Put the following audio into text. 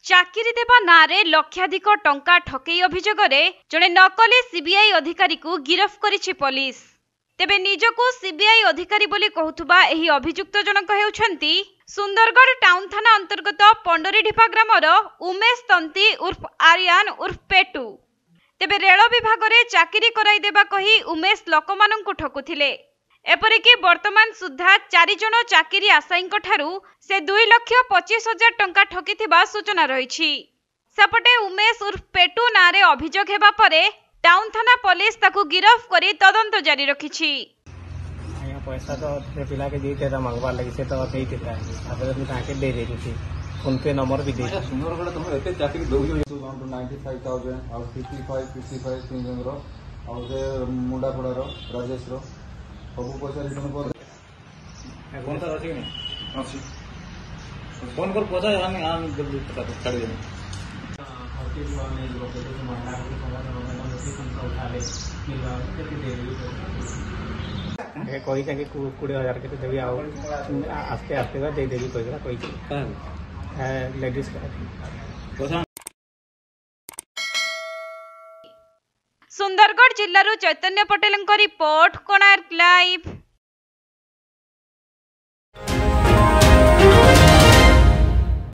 ଚାକିରି ଦେବା ନାଁରେ ଲକ୍ଷାଧିକ ଟଙ୍କା ଠକେଇ ଅଭିଯୋଗରେ ଜଣେ ନକଲି ସିବିଆଇ ଅଧିକାରୀକୁ ଗିରଫ କରିଛି ପୋଲିସ। ତେବେ ନିଜକୁ ସିବିଆଇ ଅଧିକାରୀ ବୋଲି କହୁଥିବା ଏହି ଅଭିଯୁକ୍ତ ଜଣକ ହେଉଛନ୍ତି ସୁନ୍ଦରଗଡ଼ ଟାଉନ ଥାନା ଅନ୍ତର୍ଗତ ପଣ୍ଡରୀଢିପା ଗ୍ରାମର ଉମେଶ ତନ୍ତୀ ଉର୍ଫ ଆରିୟାନ ଉର୍ଫ ପେଟୁ। ତେବେ ରେଳ ବିଭାଗରେ ଚାକିରି କରାଇଦେବା କହି ଉମେଶ ଲୋକମାନଙ୍କୁ ଠକୁଥିଲେ। ଏପରିକି ବର୍ତ୍ତମାନ ସୁଦ୍ଧା 4 ଜଣ ଚାକିରି ଆଶାୟୀଙ୍କ ଠାରୁ ସେ 2,25,000 ଟଙ୍କା ଠକିଥିବା ସୂଚନା ରହିଛି। ସେପଟେ ଉମେଶ ଉର୍ଫ ପେଟୁ ନାଁରେ ଅଭିଯୋଗ ହେବା ପରେ ଟାଉନ ଥାନା ପୋଲିସ ତାକୁ ଗିରଫ କରି ତଦନ୍ତ ଜାରି ରଖିଛି। पैसा तो से पिला के दी था मंगवार लगी से तो नहीं देता है तो ताके दे देती थी फोन पे नंबर भी दे सुंदरगढ़ तुम एते चाकरी दो 95,000 और 55 तीन जन रो और से मुंडा पड़ा रो राजेश रो सब पैसा रिटर्न कर फोन तो अछि नहीं अछि फोन कर पैसा हम जल्दी पता कर देंगे और के जो हमें जो महिला को समझ उठा ले कही कि 20,000 के देवी आस्ते आस्ते दे देवी कही लेडीज सुंदरगढ़ जिल्लारू चैतन्य पटेल रिपोर्ट कोणार्क लाइव।